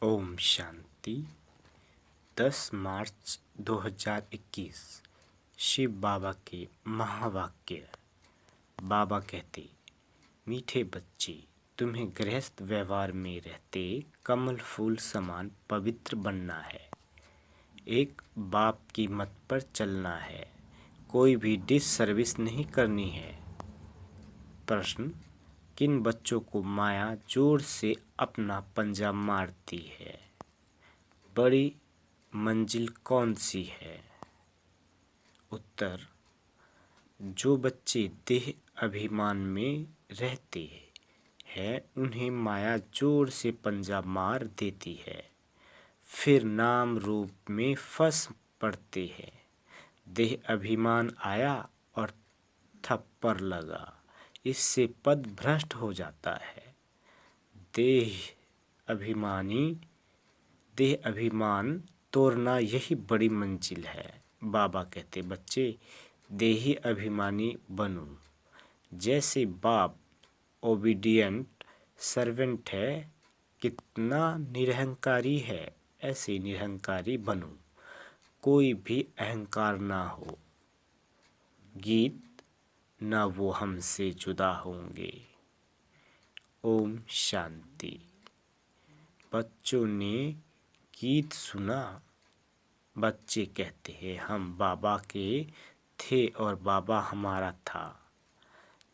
ओम शांति। 10 मार्च 2021 शिव बाबा के महावाक्य। बाबा कहते, मीठे बच्चे, तुम्हें गृहस्थ व्यवहार में रहते कमल फूल समान पवित्र बनना है। एक बाप की मत पर चलना है। कोई भी डिससर्विस नहीं करनी है। प्रश्न, किन बच्चों को माया जोर से अपना पंजा मारती है? बड़ी मंजिल कौन सी है? उत्तर, जो बच्चे देह अभिमान में रहते हैं उन्हें माया जोर से पंजा मार देती है। फिर नाम रूप में फंस पड़ते हैं। देह अभिमान आया और थप्पड़ लगा, इससे पद भ्रष्ट हो जाता है। देह अभिमान तोड़ना यही बड़ी मंजिल है। बाबा कहते, बच्चे देही अभिमानी बनो। जैसे बाप ओबीडियंट सर्वेंट है, कितना निरहंकारी है, ऐसे निरहंकारी बनो। कोई भी अहंकार ना हो। गीत, ना वो हमसे जुदा होंगे। ओम शांति। बच्चों ने गीत सुना। बच्चे कहते हैं, हम बाबा के थे और बाबा हमारा था।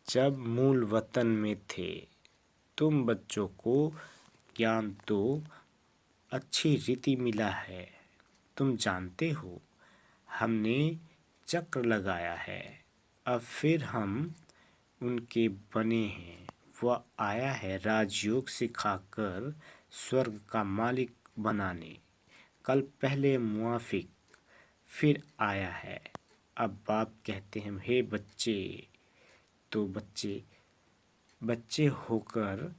जब मूल वतन में थे। तुम बच्चों को ज्ञान तो अच्छी रीति मिला है। तुम जानते हो, हमने चक्र लगाया है। अब फिर हम उनके बने हैं। वह आया है राजयोग सिखाकर स्वर्ग का मालिक बनाने। कल पहले मुआफिक, फिर आया है। अब बाप कहते हैं, हे बच्चे, तो बच्चे होकर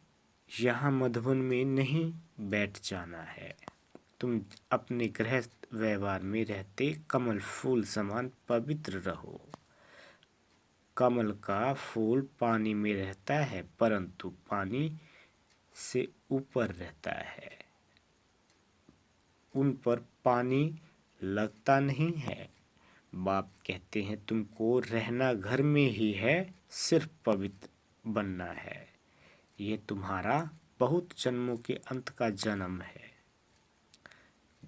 यहाँ मधुबन में नहीं बैठ जाना है। तुम अपने गृहस्थ व्यवहार में रहते कमल फूल समान पवित्र रहो। कमल का फूल पानी में रहता है, परंतु पानी से ऊपर रहता है। उन पर पानी लगता नहीं है। बाप कहते हैं, तुमको रहना घर में ही है, सिर्फ पवित्र बनना है। ये तुम्हारा बहुत जन्मों के अंत का जन्म है।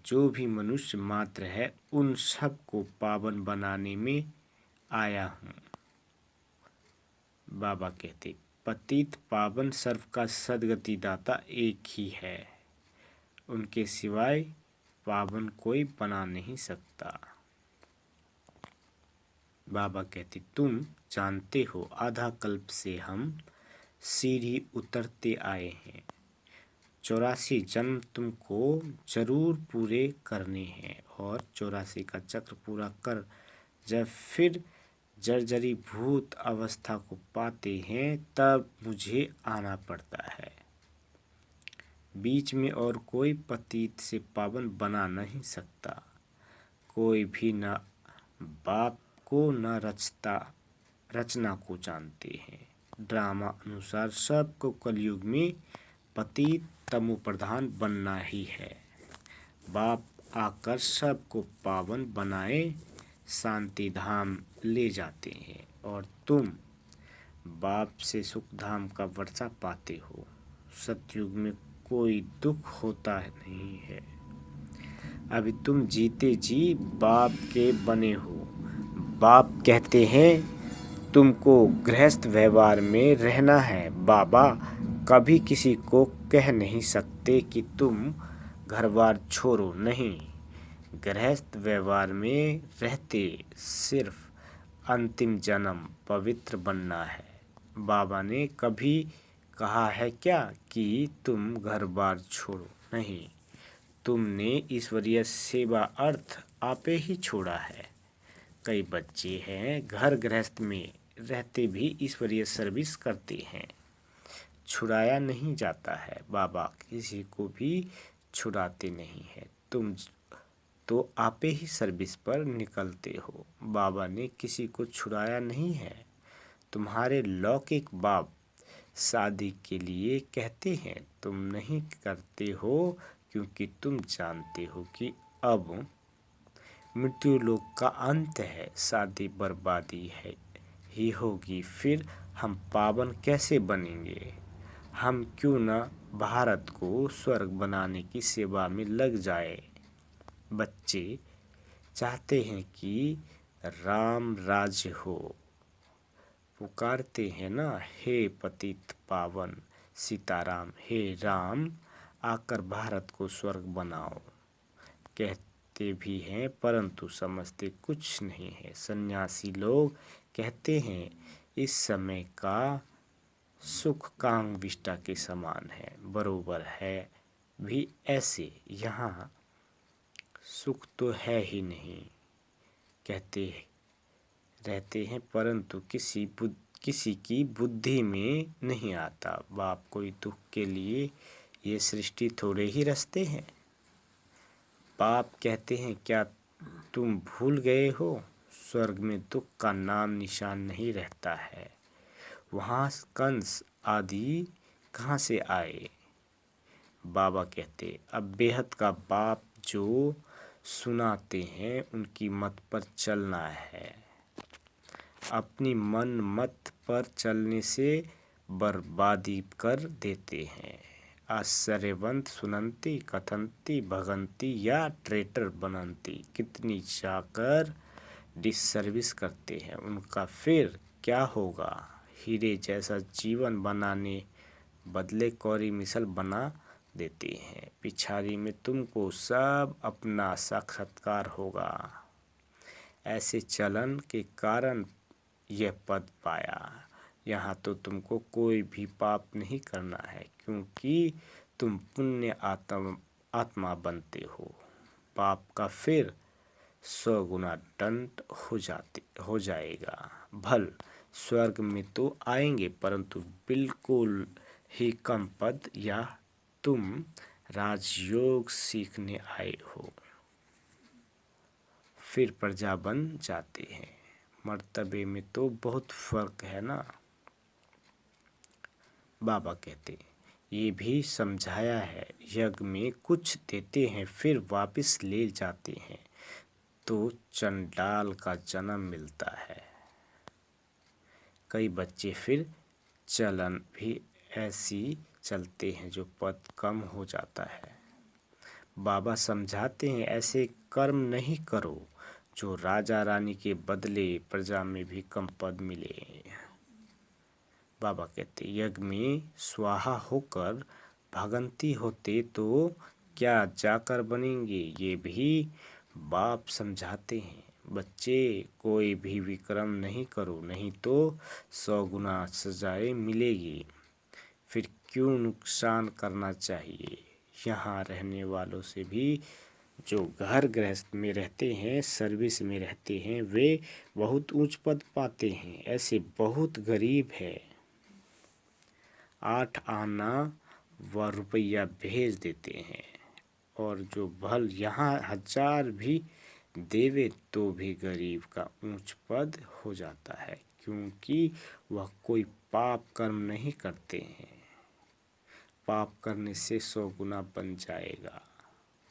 जो भी मनुष्य मात्र है, उन सब को पावन बनाने में आया हूँ। बाबा कहते, पतित पावन सर्व का सद्गति दाता एक ही है। उनके सिवाय पावन कोई बना नहीं सकता। बाबा कहते, तुम जानते हो, आधा कल्प से हम सीढ़ी उतरते आए हैं। 84 जन्म तुमको जरूर पूरे करने हैं और 84 का चक्र पूरा कर जब फिर जर्जरी भूत अवस्था को पाते हैं, तब मुझे आना पड़ता है। बीच में और कोई पतित से पावन बना नहीं सकता। कोई भी न बाप को न रचना को जानते हैं। ड्रामा अनुसार सबको कलयुग में पतित तमो प्रधान बनना ही है। बाप आकर सबको पावन बनाए शांति धाम ले जाते हैं और तुम बाप से सुख धाम का वर्षा पाते हो। सतयुग में कोई दुख होता नहीं है। अभी तुम जीते जी बाप के बने हो। बाप कहते हैं, तुमको गृहस्थ व्यवहार में रहना है। बाबा कभी किसी को कह नहीं सकते कि तुम घर-बार छोड़ो, नहीं। गृहस्थ व्यवहार में रहते सिर्फ अंतिम जन्म पवित्र बनना है। बाबा ने कभी कहा है क्या कि तुम घर-बार छोड़ो, नहीं। तुमने ईश्वरीय सेवा अर्थ आपे ही छोड़ा है। कई बच्चे हैं, घर गृहस्थ में रहते भी ईश्वरीय सर्विस करते हैं। छुड़ाया नहीं जाता है। बाबा किसी को भी छुड़ाते नहीं है। तुम तो आपे ही सर्विस पर निकलते हो। बाबा ने किसी को छुड़ाया नहीं है। तुम्हारे लौकिक बाप शादी के लिए कहते हैं, तुम नहीं करते हो क्योंकि तुम जानते हो कि अब मृत्यु लोक का अंत है, शादी बर्बादी है ही होगी, फिर हम पावन कैसे बनेंगे। हम क्यों न भारत को स्वर्ग बनाने की सेवा में लग जाए। बच्चे चाहते हैं कि राम राज्य हो, पुकारते हैं ना, हे पतित पावन सीताराम, हे राम आकर भारत को स्वर्ग बनाओ। कहते भी हैं परंतु समझते कुछ नहीं है। सन्यासी लोग कहते हैं इस समय का सुख कांग विष्टा के समान है। बरोबर है भी ऐसे, यहाँ सुख तो है ही नहीं, कहते रहते हैं परंतु किसी की बुद्धि में नहीं आता। बाप कोई दुख के लिए ये सृष्टि थोड़े ही रचते हैं। बाप कहते हैं क्या तुम भूल गए हो, स्वर्ग में दुख का नाम निशान नहीं रहता है। वहाँ कंस आदि कहाँ से आए। बाबा कहते अब बेहद का बाप जो सुनाते हैं उनकी मत पर चलना है। अपनी मन मत पर चलने से बर्बादी कर देते हैं। आश्चर्यवंत सुनंती कथंती भगंती या ट्रेटर बनंती, कितनी जाकर डिसर्विस करते हैं, उनका फिर क्या होगा। हीरे जैसा जीवन बनाने बदले कौड़ी मिसल बना देते हैं। पिछाड़ी में तुमको सब अपना साक्षात्कार होगा। ऐसे चलन के कारण यह पद पाया। यहाँ तो तुमको कोई भी पाप नहीं करना है, क्योंकि तुम पुण्य आत्मा बनते हो। पाप का फिर 100 गुना दंड हो जाएगा। भल स्वर्ग में तो आएंगे परंतु बिल्कुल ही कम पद, या तुम राजयोग सीखने आए हो फिर प्रजा बन जाते हैं। मर्तबे में तो बहुत फर्क है ना। बाबा कहते ये भी समझाया है, यज्ञ में कुछ देते हैं फिर वापस ले जाते हैं तो चंडाल का जन्म मिलता है। कई बच्चे फिर चलन भी ऐसी चलते हैं जो पद कम हो जाता है। बाबा समझाते हैं ऐसे कर्म नहीं करो जो राजा रानी के बदले प्रजा में भी कम पद मिले। बाबा कहते यज्ञ में स्वाहा होकर भगंती होते तो क्या जाकर बनेंगे, ये भी बाप समझाते हैं। बच्चे कोई भी विक्रम नहीं करो, नहीं तो 100 गुना सजाएं मिलेगी। फिर क्यों नुकसान करना चाहिए। यहाँ रहने वालों से भी जो घर गृहस्थ में रहते हैं, सर्विस में रहते हैं, वे बहुत ऊंच पद पाते हैं। ऐसे बहुत गरीब है, 8 आना व रुपया भेज देते हैं, और जो भल यहाँ 1000 भी देवे तो भी गरीब का ऊंच पद हो जाता है, क्योंकि वह कोई पाप कर्म नहीं करते हैं। पाप करने से 100 गुना बन जाएगा।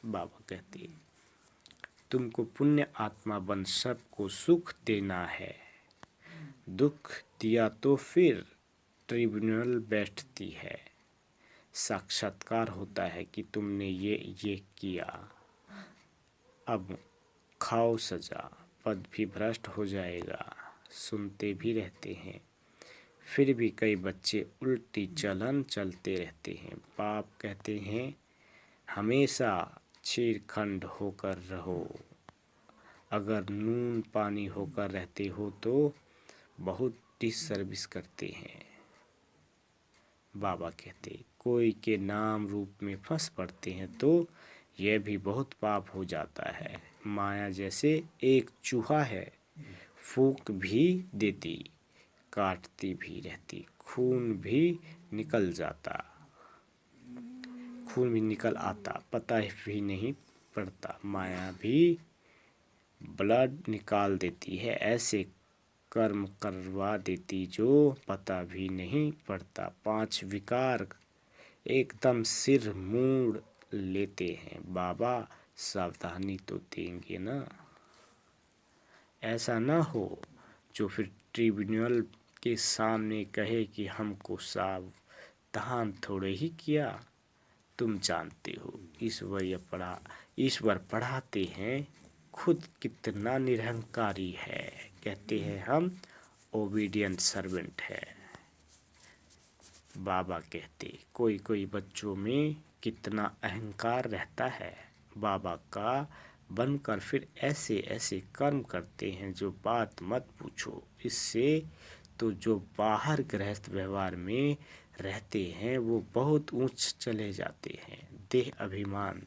बाबा कहते तुमको पुण्य आत्मा बन सबको सुख देना है। दुख दिया तो फिर ट्रिब्यूनल बैठती है, साक्षात्कार होता है कि तुमने ये किया, अब खाओ सजा। पद भी भ्रष्ट हो जाएगा। सुनते भी रहते हैं, फिर भी कई बच्चे उल्टी चलन चलते रहते हैं। बाप कहते हैं हमेशा छीरखंड होकर रहो। अगर नून पानी होकर रहते हो तो बहुत डिसर्विस करते हैं। बाबा कहते कोई के नाम रूप में फंस पड़ते हैं तो यह भी बहुत पाप हो जाता है। माया जैसे एक चूहा है, फूंक भी देती, काटती भी रहती, खून भी निकल आता, पता भी नहीं पड़ता। माया भी ब्लड निकाल देती है, ऐसे कर्म करवा देती जो पता भी नहीं पड़ता। 5 विकार एकदम सिर मूड़ लेते हैं। बाबा सावधानी तो देंगे ना। ऐसा ना हो जो फिर ट्रिब्यूनल के सामने कहे कि हमको सावधान थोड़े ही किया। तुम जानते हो ईश्वर पढ़ाते हैं खुद कितना निरहंकारी है। कहते हैं हम ओबीडियंट सर्वेंट है। बाबा कहते कोई कोई बच्चों में कितना अहंकार रहता है। बाबा का बनकर फिर ऐसे ऐसे कर्म करते हैं जो बात मत पूछो। इससे तो जो बाहर गृहस्थ व्यवहार में रहते हैं वो बहुत ऊंच चले जाते हैं। देह अभिमान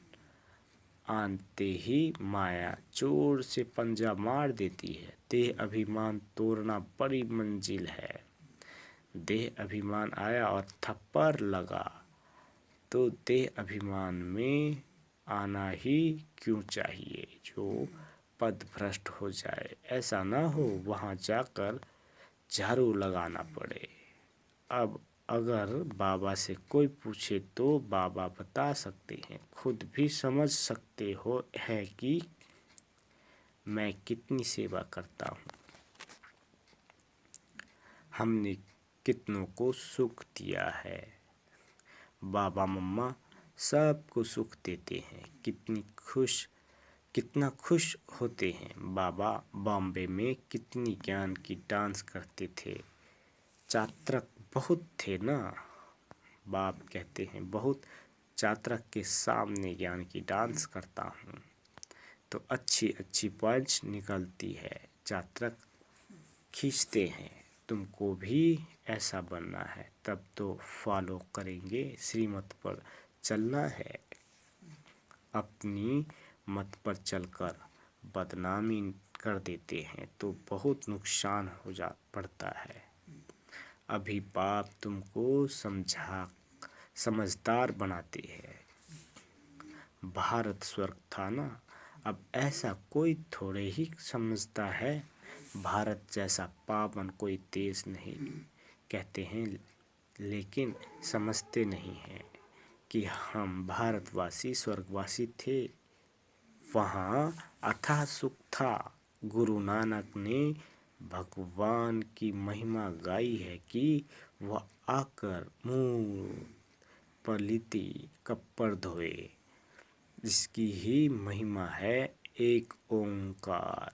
आनते ही माया जोर से पंजा मार देती है। देह अभिमान तोड़ना बड़ी मंजिल है। देह अभिमान आया और थप्पड़ लगा तो देह अभिमान में आना ही क्यों चाहिए जो पद भ्रष्ट हो जाए। ऐसा ना हो वहाँ जाकर झाड़ू लगाना पड़े। अब अगर बाबा से कोई पूछे तो बाबा बता सकते हैं, खुद भी समझ सकते हो है कि मैं कितनी सेवा करता हूँ। हमने कितनों को सुख दिया है। बाबा मम्मा सबको सुख देते हैं। कितना खुश होते हैं। बाबा बॉम्बे में कितनी ज्ञान की डांस करते थे। चात्रक बहुत थे ना। बाप कहते हैं बहुत चात्रक के सामने ज्ञान की डांस करता हूँ तो अच्छी अच्छी पॉइंट्स निकलती है। चात्रक खींचते हैं। तुमको भी ऐसा बनना है तब तो फॉलो करेंगे। श्रीमत पर चलना है। अपनी मत पर चलकर बदनामी कर देते हैं तो बहुत नुकसान पड़ता है। अभी बाप तुमको समझदार बनाते हैं। भारत स्वर्ग था ना। अब ऐसा कोई थोड़े ही समझता है। भारत जैसा पावन कोई देश नहीं। कहते हैं लेकिन समझते नहीं हैं कि हम भारतवासी स्वर्गवासी थे। वहाँ अथाह सुख था। गुरु नानक ने भगवान की महिमा गाई है कि वह आकर मुंह पर लिपटी कपड़ धोए। इसकी ही महिमा है एक ओंकार।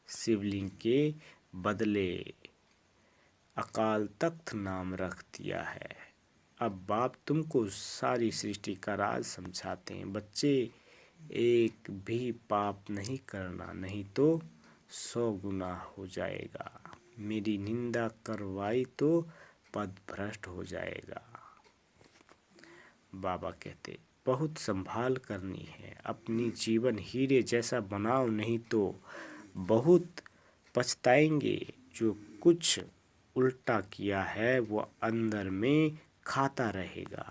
शिवलिंग के बदले अकाल तख्त नाम रख दिया है। अब बाप तुमको सारी सृष्टि का राज समझाते हैं। बच्चे एक भी पाप नहीं करना, नहीं तो 100 गुना हो जाएगा। मेरी निंदा करवाई तो पद भ्रष्ट हो जाएगा। बाबा कहते बहुत संभाल करनी है। अपनी जीवन हीरे जैसा बनाओ, नहीं तो बहुत पछताएंगे। जो कुछ उल्टा किया है वो अंदर में खाता रहेगा।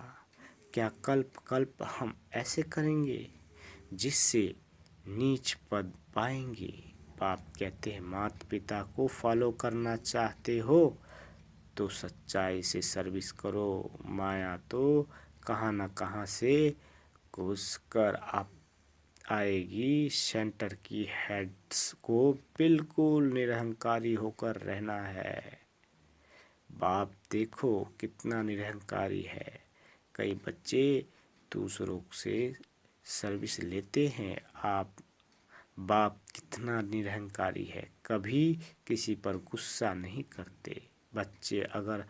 क्या कल्प कल्प हम ऐसे करेंगे जिससे नीच पद पाएंगे। बाप कहते हैं माता पिता को फॉलो करना चाहते हो तो सच्चाई से सर्विस करो। माया तो कहाँ न कहाँ से घुस कर आएगी। सेंटर की हेड्स को बिल्कुल निरहंकारी होकर रहना है। बाप देखो कितना निरहंकारी है। कई बच्चे दूसरों से सर्विस लेते हैं। बाप कितना निरहंकारी है। कभी किसी पर गुस्सा नहीं करते। बच्चे अगर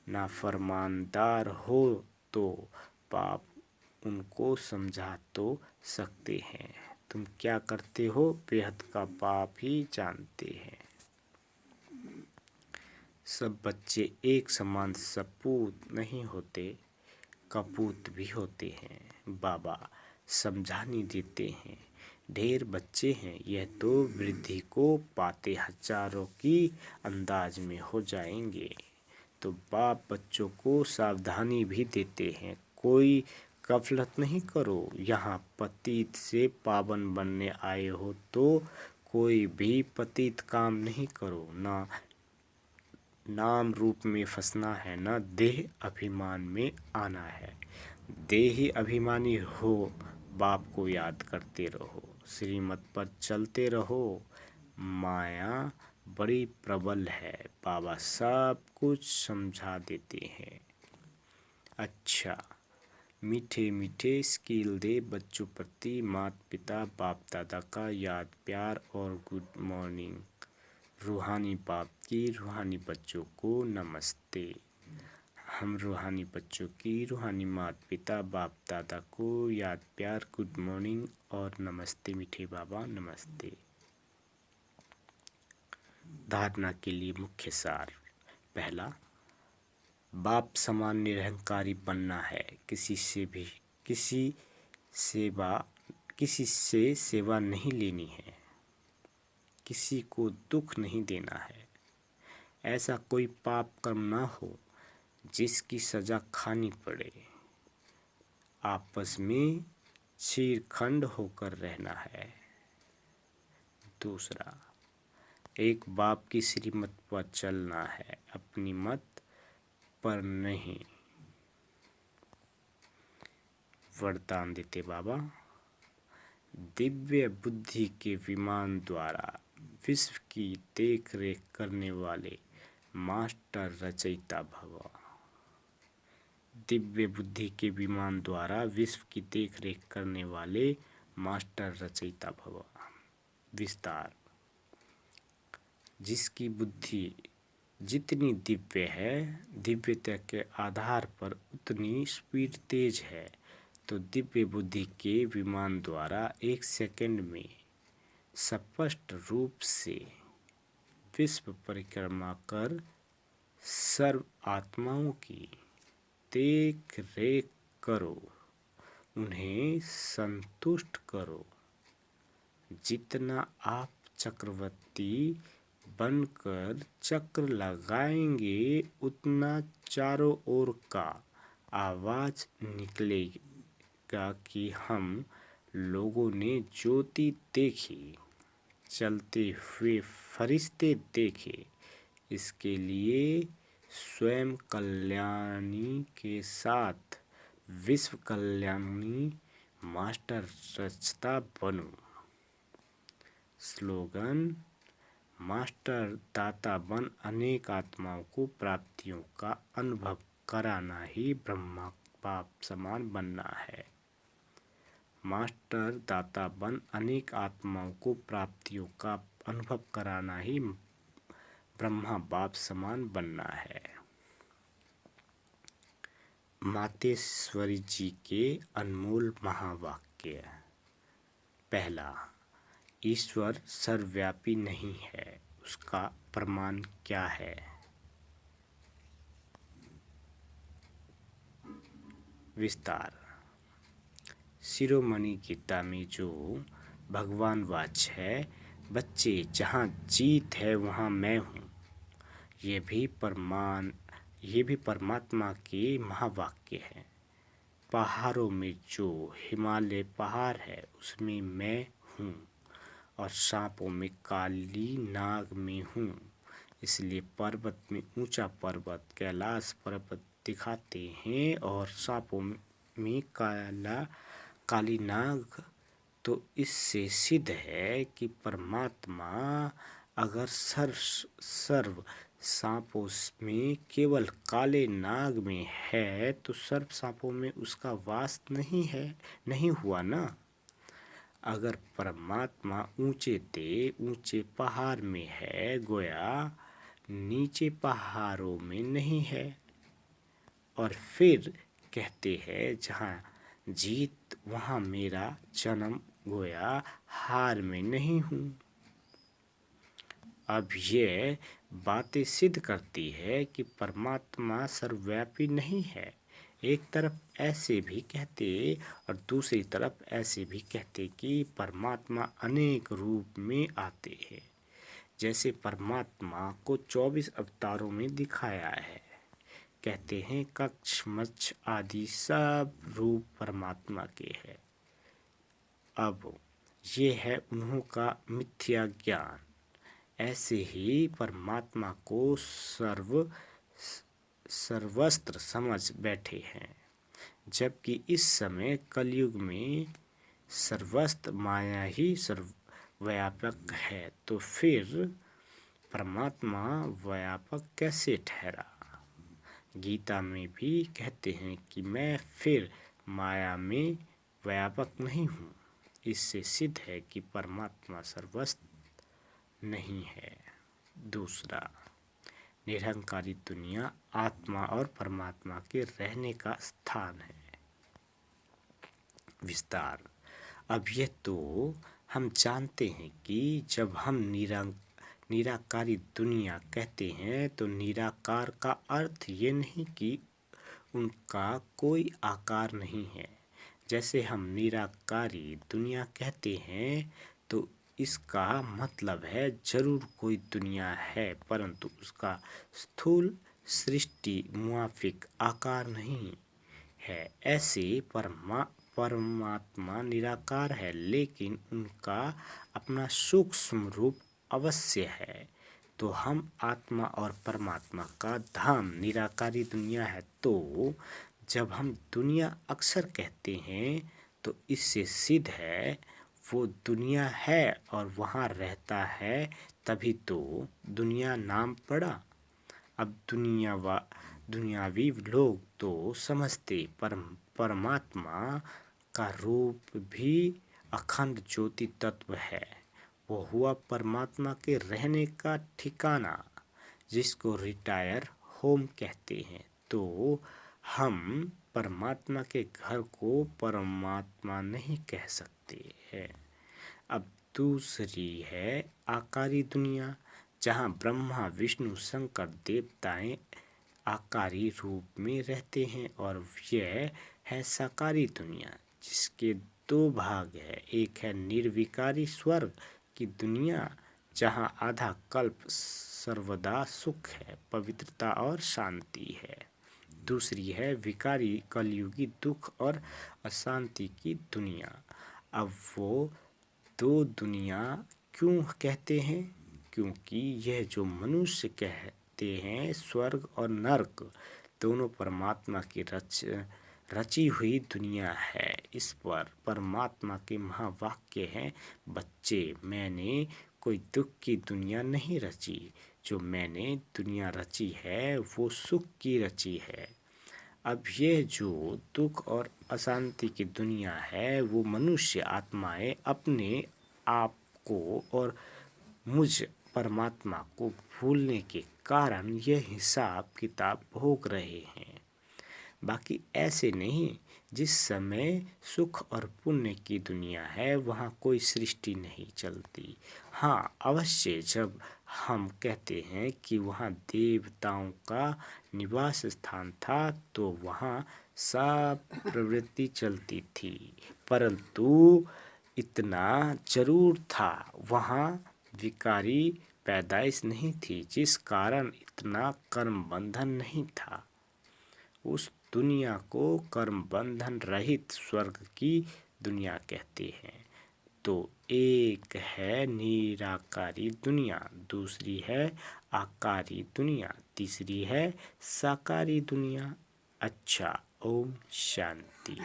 नाफरमानदार हो तो बाप उनको समझा तो सकते हैं। तुम क्या करते हो बेहद का बाप ही जानते हैं। सब बच्चे एक समान सपूत नहीं होते, कपूत भी होते हैं। बाबा समझानी देते हैं। ढेर बच्चे हैं यह तो वृद्धि को पाते हजारों की अंदाज में हो जाएंगे। तो बाप बच्चों को सावधानी भी देते हैं। कोई गफलत नहीं करो। यहाँ पतित से पावन बनने आए हो तो कोई भी पतित काम नहीं करो। ना नाम रूप में फंसना है, ना देह अभिमान में आना है। देही अभिमानी हो, बाप को याद करते रहो, श्रीमत पर चलते रहो, माया बड़ी प्रबल है, बाबा सब कुछ समझा देते हैं। अच्छा, मीठे मीठे स्किल दे बच्चों प्रति, माता पिता बाप दादा का याद प्यार और गुड मॉर्निंग। रूहानी बाप की रूहानी बच्चों को नमस्ते। हम रूहानी बच्चों की रूहानी माता पिता बाप दादा को याद प्यार गुड मॉर्निंग और नमस्ते मीठे बाबा नमस्ते। धारणा के लिए मुख्य सार। पहला, बाप समान निरहंकारी बनना है, किसी से सेवा नहीं लेनी है, किसी को दुख नहीं देना है, ऐसा कोई पाप कर्म ना हो जिसकी सजा खानी पड़े, आपस में चीरखंड होकर रहना है। दूसरा, एक बाप की श्रीमत पर चलना है, अपनी मत पर नहीं। वरदान देते बाबा, दिव्य बुद्धि के विमान द्वारा विश्व की देख रेख करने वाले मास्टर रचयिता भव। दिव्य बुद्धि के विमान द्वारा विश्व की देख रेख करने वाले मास्टर रचयिता भव। विस्तार, जिसकी बुद्धि जितनी दिव्य है, दिव्यता के आधार पर उतनी स्पीड तेज है, तो दिव्य बुद्धि के विमान द्वारा 1 सेकंड में स्पष्ट रूप से विश्व परिक्रमा कर सर्व आत्माओं की देख रेख करो, उन्हें संतुष्ट करो। जितना आप चक्रवर्ती बनकर चक्र लगाएंगे, उतना चारों ओर का आवाज निकलेगा कि हम लोगों ने ज्योति देखी, चलते हुए फरिश्ते देखे। इसके लिए स्वयं कल्याणी के साथ विश्व कल्याणी मास्टर रचता बनो। स्लोगन, मास्टर दाता बन अनेक आत्माओं को प्राप्तियों का अनुभव कराना ही ब्रह्मा बाप समान बनना है। मास्टर दाता बन अनेक आत्माओं को प्राप्तियों का अनुभव कराना ही ब्रह्मा बाप समान बनना है। मातेश्वरी जी के अनमोल महावाक्य। पहला, ईश्वर सर्वव्यापी नहीं है, उसका प्रमाण क्या है? विस्तार, शिरोमणि गीता में जो भगवान वाच्य है, बच्चे जहाँ जीत है वहाँ मैं हूँ, ये भी परमात्मा के महावाक्य है। पहाड़ों में जो हिमालय पहाड़ है उसमें मैं हूँ, और सांपों में काली नाग में हूँ। इसलिए पर्वत में ऊंचा पर्वत कैलाश पर्वत दिखाते हैं और सांपों में काली नाग। तो इससे सिद्ध है कि परमात्मा अगर सर्व सांपों में केवल काले नाग में है, तो सर्व सांपों में उसका वास नहीं हुआ ना। अगर परमात्मा ऊंचे पहाड़ में है, गोया नीचे पहाड़ों में नहीं है। और फिर कहते हैं जहाँ जीत वहाँ मेरा जन्म, गोया हार में नहीं हूँ। अब ये बातें सिद्ध करती है कि परमात्मा सर्वव्यापी नहीं है। एक तरफ ऐसे भी कहते और दूसरी तरफ ऐसे भी कहते कि परमात्मा अनेक रूप में आते हैं। जैसे परमात्मा को 24 अवतारों में दिखाया है। कहते हैं कक्ष मच्छ आदि सब रूप परमात्मा के हैं। अब ये है उन्हों का मिथ्या ज्ञान। ऐसे ही परमात्मा को सर्वस्त्र समझ बैठे हैं। जबकि इस समय कलयुग में सर्वस्त्र माया ही सर्वव्यापक है, तो फिर परमात्मा व्यापक कैसे ठहरा? गीता में भी कहते हैं कि मैं फिर माया में व्यापक नहीं हूँ। इससे सिद्ध है कि परमात्मा सर्वस्त्र नहीं है। दूसरा, निरहंकारी दुनिया आत्मा और परमात्मा के रहने का स्थान है। विस्तार। अब यह तो हम जानते हैं कि जब हम निराकारी दुनिया कहते हैं तो निराकार का अर्थ ये नहीं कि उनका कोई आकार नहीं है। जैसे हम निराकारी दुनिया कहते हैं तो इसका मतलब है जरूर कोई दुनिया है, परंतु उसका स्थूल सृष्टि मुआफिक आकार नहीं है। ऐसे परमात्मा निराकार है, लेकिन उनका अपना सूक्ष्म रूप अवश्य है। तो हम आत्मा और परमात्मा का धाम निराकारी दुनिया है। तो जब हम दुनिया अक्सर कहते हैं तो इससे सिद्ध है वो दुनिया है और वहाँ रहता है, तभी तो दुनिया नाम पड़ा। अब दुनियावी लोग तो समझते परमात्मा का रूप भी अखंड ज्योति तत्व है। वो हुआ परमात्मा के रहने का ठिकाना, जिसको रिटायर होम कहते हैं। तो हम परमात्मा के घर को परमात्मा नहीं कह सकते हैं। अब दूसरी है आकारी दुनिया, जहाँ ब्रह्मा विष्णु शंकर देवताएं आकारी रूप में रहते हैं, और यह है साकारी दुनिया, जिसके दो भाग है। एक है निर्विकारी स्वर्ग की दुनिया, जहाँ आधा कल्प सर्वदा सुख है, पवित्रता और शांति है। दूसरी है विकारी कलयुगी दुख और अशांति की दुनिया। अब वो दो दुनिया क्यों कहते हैं? क्योंकि यह जो मनुष्य कहते हैं स्वर्ग और नरक दोनों परमात्मा की रची हुई दुनिया है। इस पर परमात्मा के महावाक्य हैं, बच्चे मैंने कोई दुख की दुनिया नहीं रची, जो मैंने दुनिया रची है वो सुख की रची है। अब यह जो दुख और अशांति की दुनिया है वो मनुष्य आत्माएं अपने आप को और मुझ परमात्मा को भूलने के कारण यह हिसाब किताब भोग रहे हैं। बाकी ऐसे नहीं। जिस समय सुख और पुण्य की दुनिया है वहाँ कोई सृष्टि नहीं चलती। हाँ, अवश्य जब हम कहते हैं कि वहाँ देवताओं का निवास स्थान था तो वहाँ सब प्रवृत्ति चलती थी, परंतु इतना जरूर था वहाँ विकारी पैदाइश नहीं थी, जिस कारण इतना कर्म बंधन नहीं था। उस दुनिया को कर्म बंधन रहित स्वर्ग की दुनिया कहते हैं। तो एक है निराकारी दुनिया, दूसरी है आकारी दुनिया, तीसरी है साकारी दुनिया। अच्छा, ओम शांति।